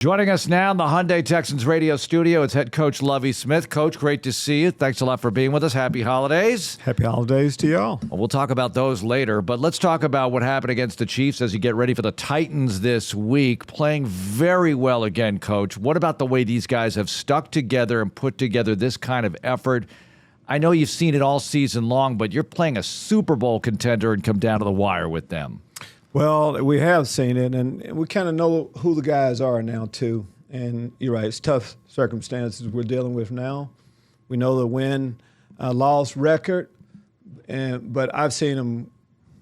Joining us now in the Hyundai Texans Radio studio, it's head coach Lovie Smith. Coach, great to see you. Thanks a lot for being with us. Happy holidays. Happy holidays to y'all. Well, we'll talk about those later, but let's talk about what happened against the Chiefs as you get ready for the Titans this week. Playing very well again, Coach. What about the way these guys have stuck together and put together this kind of effort? I know you've seen it all season long, but you're playing a Super Bowl contender and come down to the wire with them. Well, we have seen it, and we kind of know who the guys are now, too. And you're right, it's tough circumstances we're dealing with now. We know the win-loss record, but I've seen them,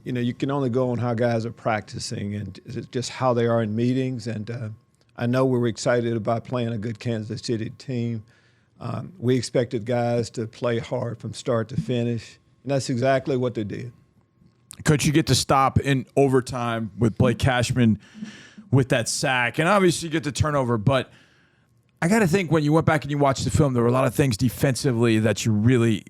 you can only go on how guys are practicing and just how they are in meetings. And I know we're excited about playing a good Kansas City team. We expected guys to play hard from start to finish, and that's exactly what they did. Coach, you get to stop in overtime with Blake Cashman with that sack, and obviously you get the turnover, but I got to think when you went back and you watched the film, there were a lot of things defensively that you really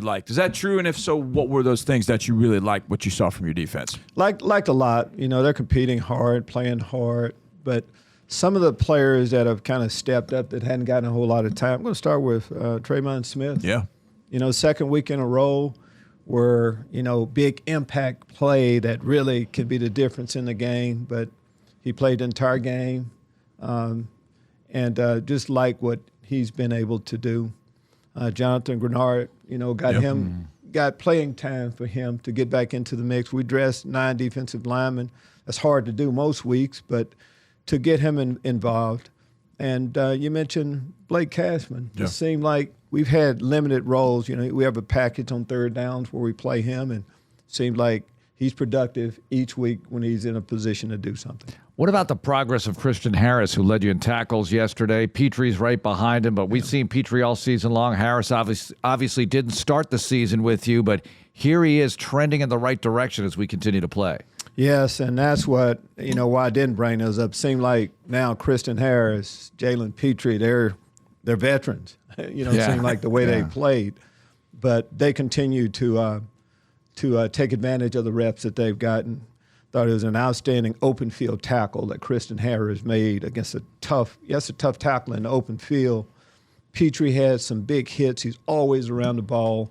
liked. Is that true? And if so, what were those things that you really liked, what you saw from your defense? Liked a lot. They're competing hard, playing hard, but some of the players that have kind of stepped up that hadn't gotten a whole lot of time. I'm going to start with Trayvon Smith. Yeah. Second week in a row where, big impact play that really could be the difference in the game, but he played the entire game. And just like what he's been able to do. Jonathan Grenard, got playing time for him to get back into the mix. We dressed 9 defensive linemen. That's hard to do most weeks, but to get him involved. And you mentioned Blake Cashman. Yeah. It seemed like we've had limited roles. We have a package on third downs where we play him, and it seemed like he's productive each week when he's in a position to do something. What about the progress of Christian Harris, who led you in tackles yesterday? Pitre's right behind him, but we've seen Pitre all season long. Harris obviously didn't start the season with you, but here he is trending in the right direction as we continue to play. Yes, and that's what, why I didn't bring those up. Seemed like now Christian Harris, Jalen Pitre, they're veterans. It seemed like the way they played. But they continue to take advantage of the reps that they've gotten. Thought it was an outstanding open field tackle that Christian Harris made against a tough tackle in the open field. Pitre had some big hits. He's always around the ball.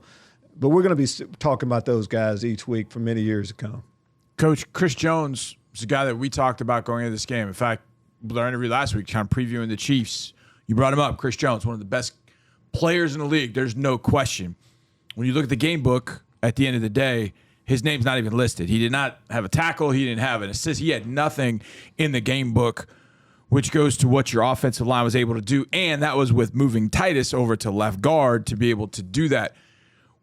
But we're going to be talking about those guys each week for many years to come. Coach, Chris Jones is a guy that we talked about going into this game. In fact, with our interview last week, kind of previewing the Chiefs, you brought him up. Chris Jones, one of the best players in the league. There's no question. When you look at the game book, at the end of the day, his name's not even listed. He did not have a tackle. He didn't have an assist. He had nothing in the game book, which goes to what your offensive line was able to do, and that was with moving Titus over to left guard to be able to do that.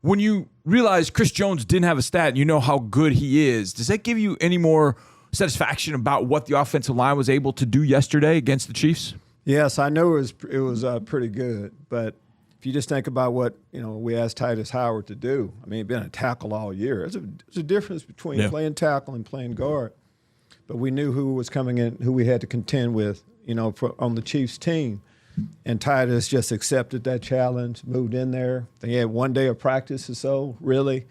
When you realize Chris Jones didn't have a stat and you know how good he is, does that give you any more satisfaction about what the offensive line was able to do yesterday against the Chiefs? Yes, I know it was pretty good, but if you just think about what we asked Titus Howard to do, he'd been a tackle all year. There's a difference between playing tackle and playing guard. But we knew who was coming in, who we had to contend with, on the Chiefs team. And Titus just accepted that challenge, moved in there. They had 1 day of practice or so, really,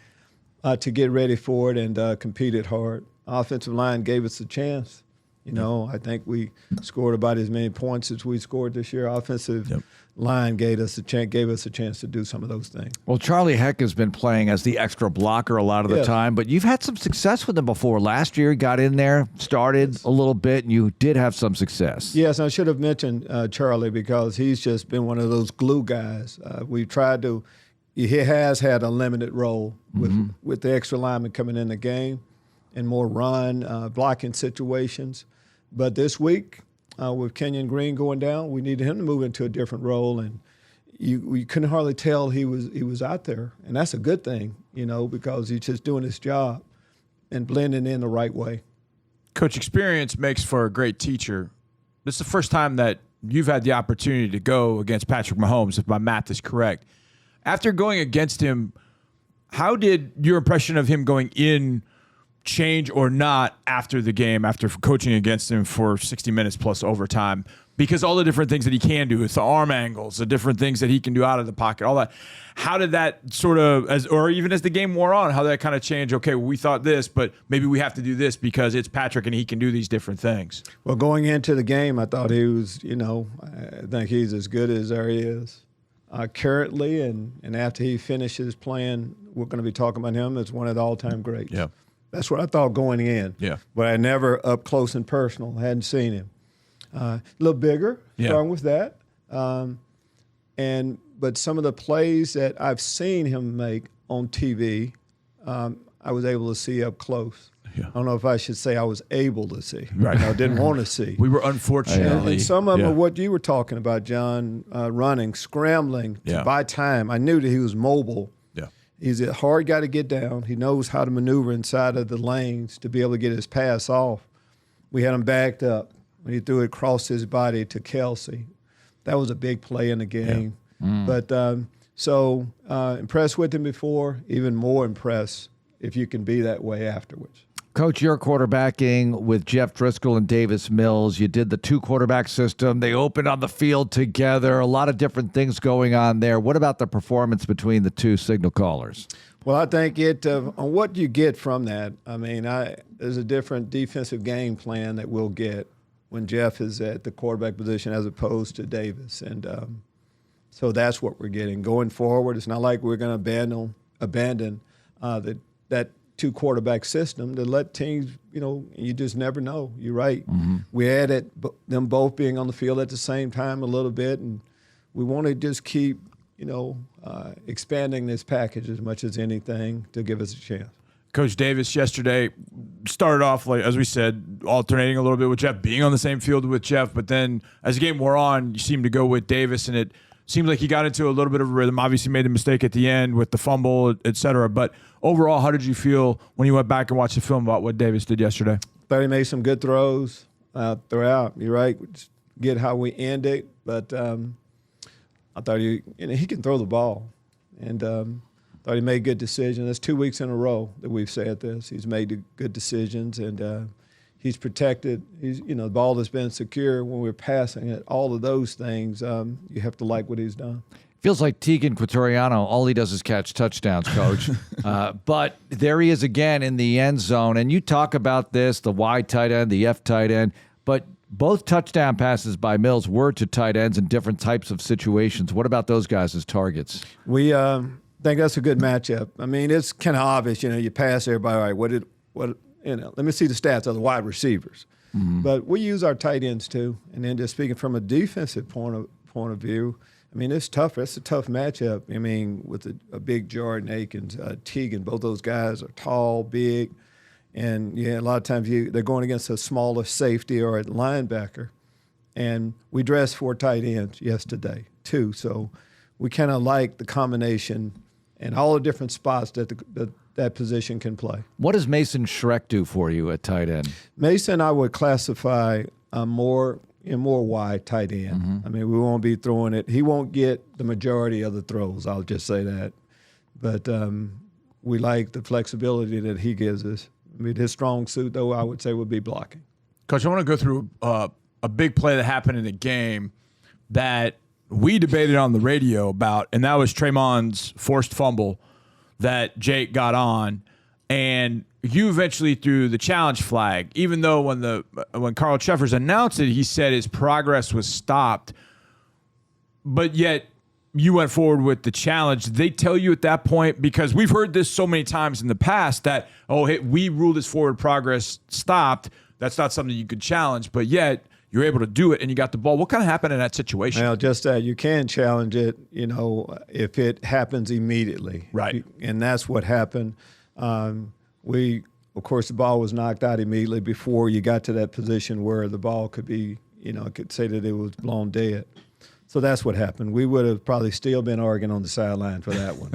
to get ready for it and competed hard. Offensive line gave us a chance. I think we scored about as many points as we scored this year. Offensive line gave us a chance to do some of those things. Well, Charlie Heck has been playing as the extra blocker a lot of the time, but you've had some success with him before. Last year, he got in there, started a little bit, and you did have some success. Yes, I should have mentioned Charlie because he's just been one of those glue guys. We've tried to – he has had a limited role with the extra lineman coming in the game and more run, blocking situations. But this week, with Kenyon Green going down, we needed him to move into a different role, and we couldn't hardly tell he was out there, and that's a good thing, because he's just doing his job and blending in the right way. Coach, experience makes for a great teacher. This is the first time that you've had the opportunity to go against Patrick Mahomes, if my math is correct. After going against him, how did your impression of him going in change or not after the game, after coaching against him for 60 minutes plus overtime? Because all the different things that he can do, it's the arm angles, the different things that he can do out of the pocket, all that. How did that sort of, or even as the game wore on, how did that kind of change? Okay, well, we thought this, but maybe we have to do this because it's Patrick and he can do these different things. Well, going into the game, I thought he was, I think he's as good as there is currently. And after he finishes playing, we're going to be talking about him as one of the all-time greats. Yeah. That's what I thought going in. Yeah. But I never up close and personal, hadn't seen him. A little bigger, starting with that. But some of the plays that I've seen him make on TV, I was able to see up close. Yeah. I don't know if I should say I was able to see. Right. I didn't want to see. We were unfortunately. And some of them are what you were talking about, John, running, scrambling to buy time. I knew that he was mobile. Yeah. He's a hard guy to get down. He knows how to maneuver inside of the lanes to be able to get his pass off. We had him backed up when he threw it across his body to Kelsey. That was a big play in the game. Yeah. But impressed with him before, even more impressed if you can be that way afterwards. Coach, you're quarterbacking with Jeff Driscoll and Davis Mills. You did the 2-quarterback system. They opened on the field together. A lot of different things going on there. What about the performance between the two signal callers? Well, I think on what you get from that, there's a different defensive game plan that we'll get when Jeff is at the quarterback position as opposed to Davis. And so that's what we're getting. Going forward, it's not like we're going to abandon that 2-quarterback system to let teams, you just never know. You're right. Mm-hmm. We added them both being on the field at the same time a little bit, and we want to just keep, expanding this package as much as anything to give us a chance. Coach Davis yesterday started off, like as we said, alternating a little bit with Jeff, being on the same field with Jeff, but then as the game wore on, you seemed to go with Davis, and it seemed like he got into a little bit of a rhythm. Obviously made the mistake at the end with the fumble, et cetera. But overall, how did you feel when you went back and watched the film about what Davis did yesterday? Thought he made some good throws throughout. You're right. Get how we end it. But I thought he can throw the ball. And thought he made good decisions. That's 2 weeks in a row that we've said this. He's made good decisions, and he's protected. The ball has been secure when we're passing it. All of those things, you have to like what he's done. Feels like Tegan Quatoriano, all he does is catch touchdowns, Coach. But there he is again in the end zone. And you talk about this, the Y tight end, the F tight end, but both touchdown passes by Mills were to tight ends in different types of situations. What about those guys as targets? We think that's a good matchup. It's kind of obvious, you pass everybody, all right, let me see the stats of the wide receivers. Mm-hmm. But we use our tight ends too. And then just speaking from a defensive point of view, it's tough. That's a tough matchup. With a big Jordan Akins, Tegan, both those guys are tall, big, and a lot of times they're going against a smaller safety or a linebacker. And we dressed 4 tight ends yesterday too, so we kind of like the combination and all the different spots that position can play. What does Mason Schreck do for you at tight end? Mason, I would classify more wide tight end. Mm-hmm. We won't be throwing it. He won't get the majority of the throws, I'll just say that. But we like the flexibility that he gives us. His strong suit, though, I would say would be blocking. Coach, I want to go through a big play that happened in the game that we debated on the radio about, and that was Tremond's forced fumble that Jake got on. And you eventually threw the challenge flag, even though when Carl Cheffers announced it, he said his progress was stopped. But yet you went forward with the challenge. Did they tell you at that point? Because we've heard this so many times in the past that, we ruled his forward progress stopped. That's not something you could challenge. But yet you're able to do it and you got the ball. What kind of happened in that situation? Well, just that you can challenge it, if it happens immediately. Right. And that's what happened. Of course, the ball was knocked out immediately before you got to that position where the ball could be, could say that it was blown dead. So that's what happened. We would have probably still been arguing on the sideline for that one.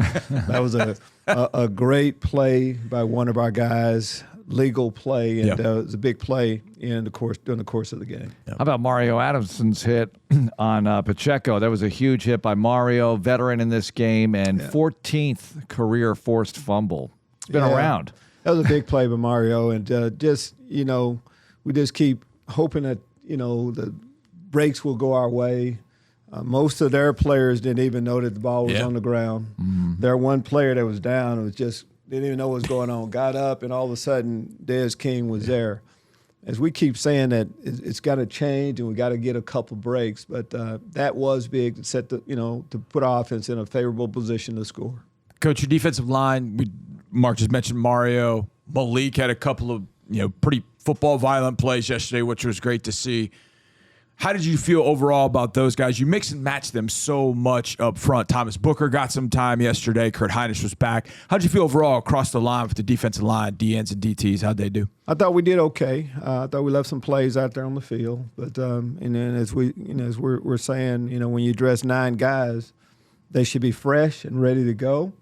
That was a great play by one of our guys, legal play, and it was a big play during the course of the game. How about Mario Adamson's hit on Pacheco? That was a huge hit by Mario, veteran in this game, and 14th career forced fumble. It's been around. That was a big play by Mario, and we just keep hoping that the breaks will go our way. Most of their players didn't even know that the ball was on the ground. Mm-hmm. Their one player that was down didn't even know what was going on. Got up, and all of a sudden, Dez King was there. As we keep saying that it's got to change, and we got to get a couple breaks, but that was big to set to put our offense in a favorable position to score. Coach, your defensive line, Mark just mentioned Mario. Malik had a couple of pretty football violent plays yesterday, which was great to see. How did you feel overall about those guys? You mix and match them so much up front. Thomas Booker got some time yesterday. Kurt Hinish was back. How did you feel overall across the line with the defensive line, DNs and DTs? How'd they do? I thought we did okay. I thought we left some plays out there on the field. But and then as we're saying, when you dress 9 guys, they should be fresh and ready to go.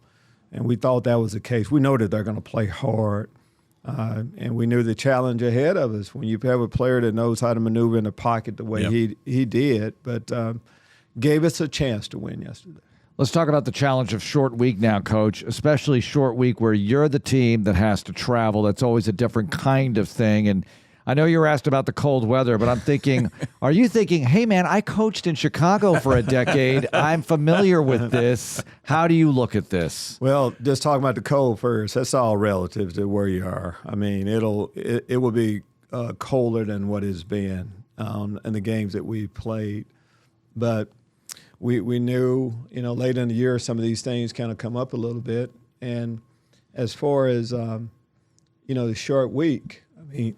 And we thought that was the case. We know that they're going to play hard. And we knew the challenge ahead of us when you have a player that knows how to maneuver in the pocket the way he did, but gave us a chance to win yesterday. Let's talk about the challenge of short week now, Coach, especially short week where you're the team that has to travel. That's always a different kind of thing. And I know you were asked about the cold weather, but I'm thinking, are you thinking, hey, man, I coached in Chicago for a decade. I'm familiar with this. How do you look at this? Well, just talking about the cold first, that's all relative to where you are. I mean, it will be colder than what it's been in the games that we played. But we knew, late in the year, some of these things kind of come up a little bit. And as far as, the short week, I mean,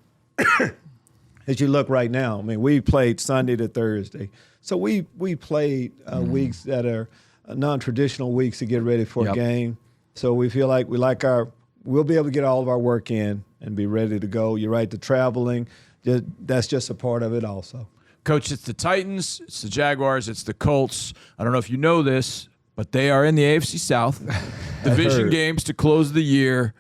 as you look right now, I mean, we played Sunday to Thursday. So we played weeks that are non-traditional weeks to get ready for a game. So we feel like we'll be able to get all of our work in and be ready to go. You're right, the traveling, that's just a part of it also. Coach, it's the Titans, it's the Jaguars, it's the Colts. I don't know if you know this, but they are in the AFC South. Division games to close the year.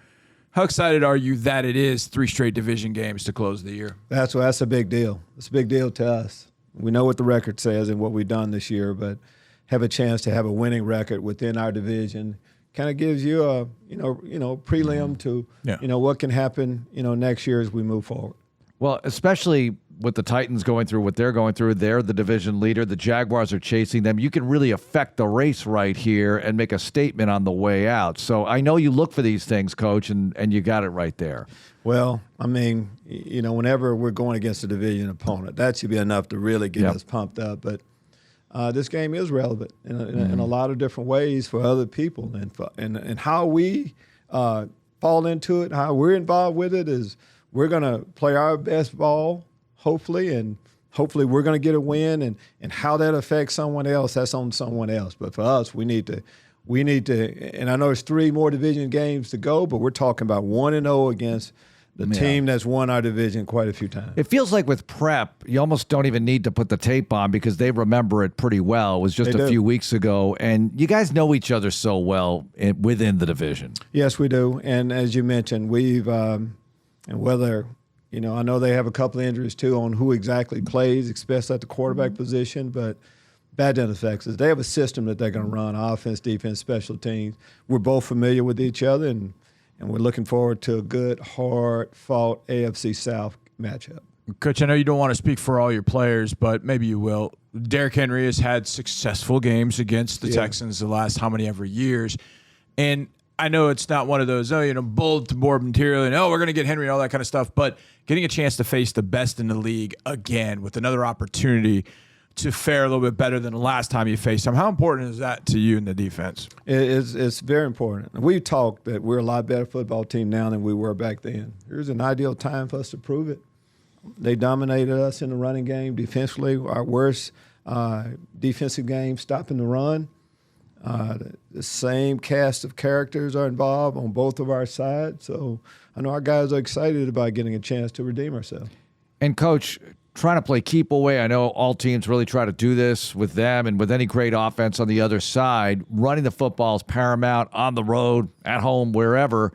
How excited are you that it is 3 straight division games to close the year? That's a big deal. It's a big deal to us. We know what the record says and what we've done this year, but have a chance to have a winning record within our division kind of gives you a prelim to what can happen next year as we move forward. Well, especially with the Titans going through what they're going through, they're the division leader. The Jaguars are chasing them. You can really affect the race right here and make a statement on the way out. So I know you look for these things, Coach, and you got it right there. Well, I mean, whenever we're going against a division opponent, that should be enough to really get us pumped up. But this game is relevant in a lot of different ways for other people, and how we fall into it, how we're involved with it is we're going to play our best ball, hopefully, and hopefully we're going to get a win. And how that affects someone else, that's on someone else. But for us, we need to. And I know it's 3 more division games to go, but we're talking about 1-0 against the team that's won our division quite a few times. It feels like with prep, you almost don't even need to put the tape on because they remember it pretty well. It was just a few weeks ago, and you guys know each other so well within the division. Yes, we do. And as you mentioned, we've and whether I know they have a couple of injuries too on who exactly plays, especially at the quarterback position, but that doesn't affect us. They have a system that they're going to run: offense, defense, special teams. We're both familiar with each other, and we're looking forward to a good, hard-fought AFC South matchup. Coach, I know you don't want to speak for all your players, but maybe you will. Derrick Henry has had successful games against the Texans the last how many ever years, and I know it's not one of those, bulletin board material and, we're going to get Henry and all that kind of stuff, but getting a chance to face the best in the league again with another opportunity to fare a little bit better than the last time you faced him, how important is that to you in the defense? It's very important. We talked that we're a lot better football team now than we were back then. Here's an ideal time for us to prove it. They dominated us in the running game defensively, our worst defensive game, stopping the run. The same cast of characters are involved on both of our sides. So I know our guys are excited about getting a chance to redeem ourselves. And, Coach, trying to play keep away, I know all teams really try to do this with them and with any great offense on the other side. Running the football is paramount on the road, at home, wherever.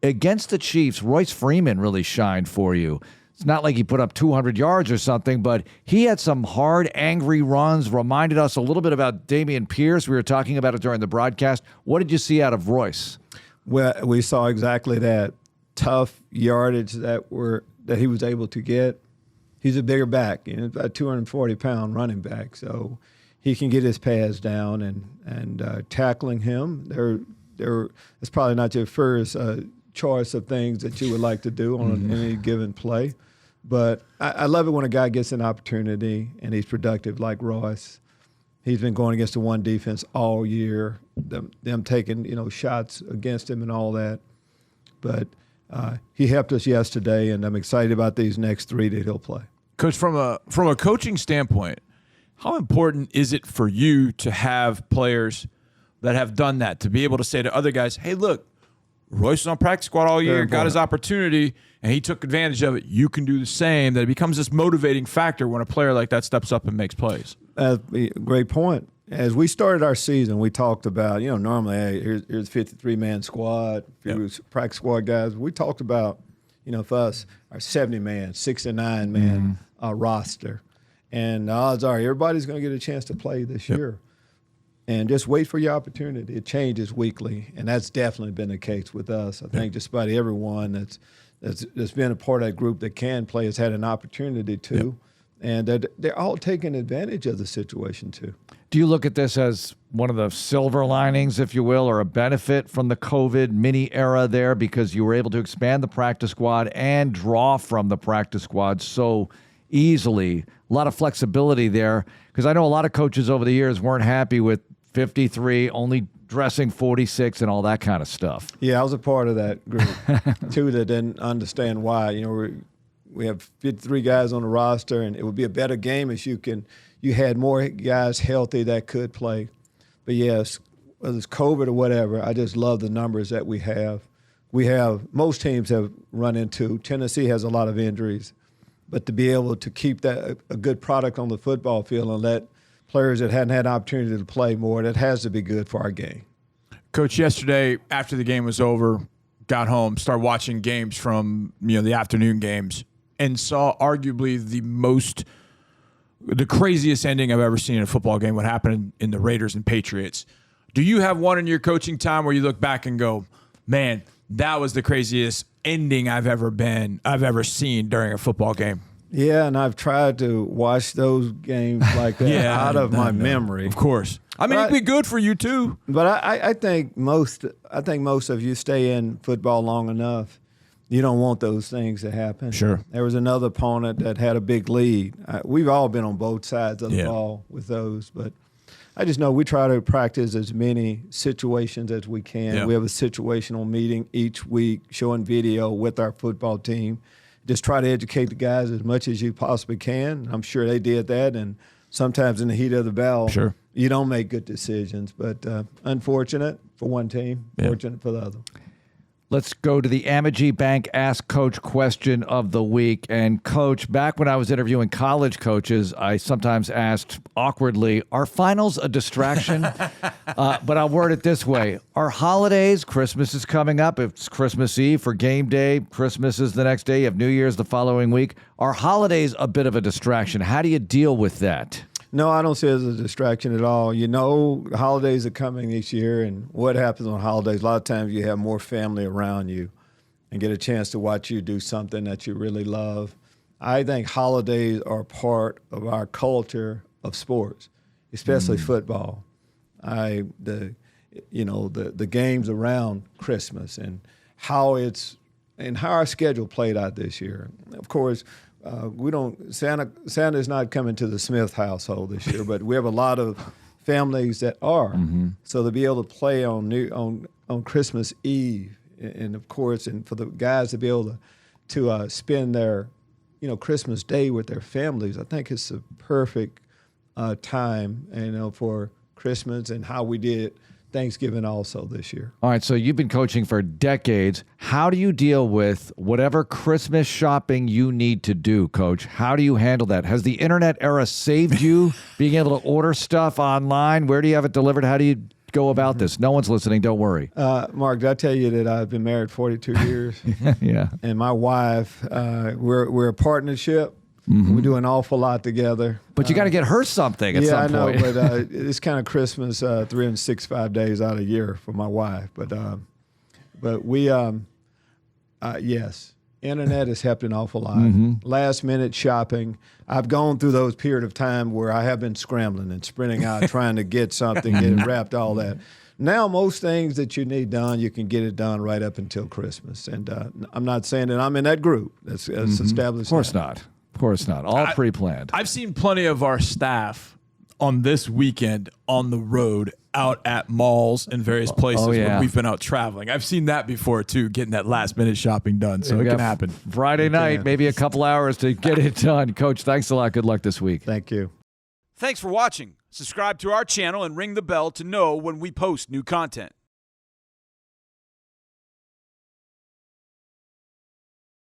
Against the Chiefs, Royce Freeman really shined for you. It's not like he put up 200 yards or something, but he had some hard, angry runs, reminded us a little bit about Dameon Pierce. We were talking about it during the broadcast. What did you see out of Royce? Well, we saw exactly that. tough yardage that he was able to get. He's a bigger back, about 240-pound running back, so he can get his pads down and tackling him. It's probably not your first choice of things that you would like to do on any given play, but I love it when a guy gets an opportunity and he's productive like Royce. He's been going against the one defense all year, them taking shots against him and all that. But he helped us yesterday, and I'm excited about these next 3 that he'll play. Coach, from a coaching standpoint, how important is it for you to have players that have done that, to be able to say to other guys, hey, look, Royce was on practice squad all year, got his opportunity, and he took advantage of it. You can do the same. That it becomes this motivating factor when a player like that steps up and makes plays. Great point. As we started our season, we talked about, normally, hey, here's a 53-man squad, practice squad guys. We talked about, for us, our 70-man, 69-man roster. And the odds are everybody's going to get a chance to play this year. And just wait for your opportunity. It changes weekly, and that's definitely been the case with us. I think just about everyone that's been a part of that group that can play has had an opportunity to. And they're all taking advantage of the situation, too. Do you look at this as one of the silver linings, if you will, or a benefit from the COVID mini era there because you were able to expand the practice squad and draw from the practice squad so easily? A lot of flexibility there, because I know a lot of coaches over the years weren't happy with 53, only dressing 46 and all that kind of stuff. Yeah, I was a part of that group, too, that didn't understand why. We have 53 guys on the roster, and it would be a better game if you had more guys healthy that could play. But yes, whether it's COVID or whatever, I just love the numbers that we have. Most teams have run into. Tennessee has a lot of injuries, but to be able to keep that a good product on the football field and let players that hadn't had an opportunity to play more, that has to be good for our game. Coach, yesterday after the game was over, got home, started watching games from the afternoon games, and saw arguably the craziest ending I've ever seen in a football game, what happened in the Raiders and Patriots. Do you have one in your coaching time where you look back and go, man, that was the craziest ending I've ever seen during a football game? Yeah, and I've tried to watch those games like that out of my memory. Of course. I mean, it'd be good for you too. But I think most of you stay in football long enough, you don't want those things to happen. Sure. There was another opponent that had a big lead. We've all been on both sides of the ball with those, but I just know we try to practice as many situations as we can. Yeah. We have a situational meeting each week, showing video with our football team. Just try to educate the guys as much as you possibly can. I'm sure they did that, and sometimes in the heat of the battle, you don't make good decisions. But unfortunate for one team, fortunate for the other. Let's go to the Amegy Bank Ask Coach question of the week. And, Coach, back when I was interviewing college coaches, I sometimes asked awkwardly, are finals a distraction? But I'll word it this way. Are holidays, Christmas is coming up, it's Christmas Eve for game day, Christmas is the next day, you have New Year's the following week. Are holidays a bit of a distraction? How do you deal with that? No, I don't see it as a distraction at all. Holidays are coming this year, and what happens on holidays, a lot of times you have more family around you and get a chance to watch you do something that you really love. I think holidays are part of our culture of sports, especially football. The games around Christmas and how our schedule played out this year. Of course, Santa's not coming to the Smith household this year, but we have a lot of families that are. Mm-hmm. So to be able to play on Christmas Eve, and of course, and for the guys to be able to spend their Christmas Day with their families, I think it's a perfect time for Christmas and how we did Thanksgiving also this year. All right, so you've been coaching for decades. How do you deal with whatever Christmas shopping you need to do, Coach? How do you handle that? Has the internet era saved you being able to order stuff online? Where do you have it delivered? How do you go about this? No one's listening. Don't worry. Mark, did I tell you that I've been married 42 years? Yeah. And my wife, we're a partnership. Mm-hmm. We do an awful lot together. But you got to get her something at some point. Yeah, I know, but it's kind of Christmas 365 days out of the year for my wife. But we Yes. Internet has helped an awful lot. Last minute shopping. I've gone through those period of time where I have been scrambling and sprinting out, trying to get something, get it wrapped, all that. Now, most things that you need done, you can get it done right up until Christmas. And I'm not saying that I'm in that group. That's established. Of course not. Of course not. All pre-planned. I've seen plenty of our staff on this weekend on the road out at malls and various places when we've been out traveling. I've seen that before, too, getting that last-minute shopping done, so it can happen. Friday night, maybe a couple hours to get it done. Coach, thanks a lot. Good luck this week. Thank you. Thanks for watching. Subscribe to our channel and ring the bell to know when we post new content.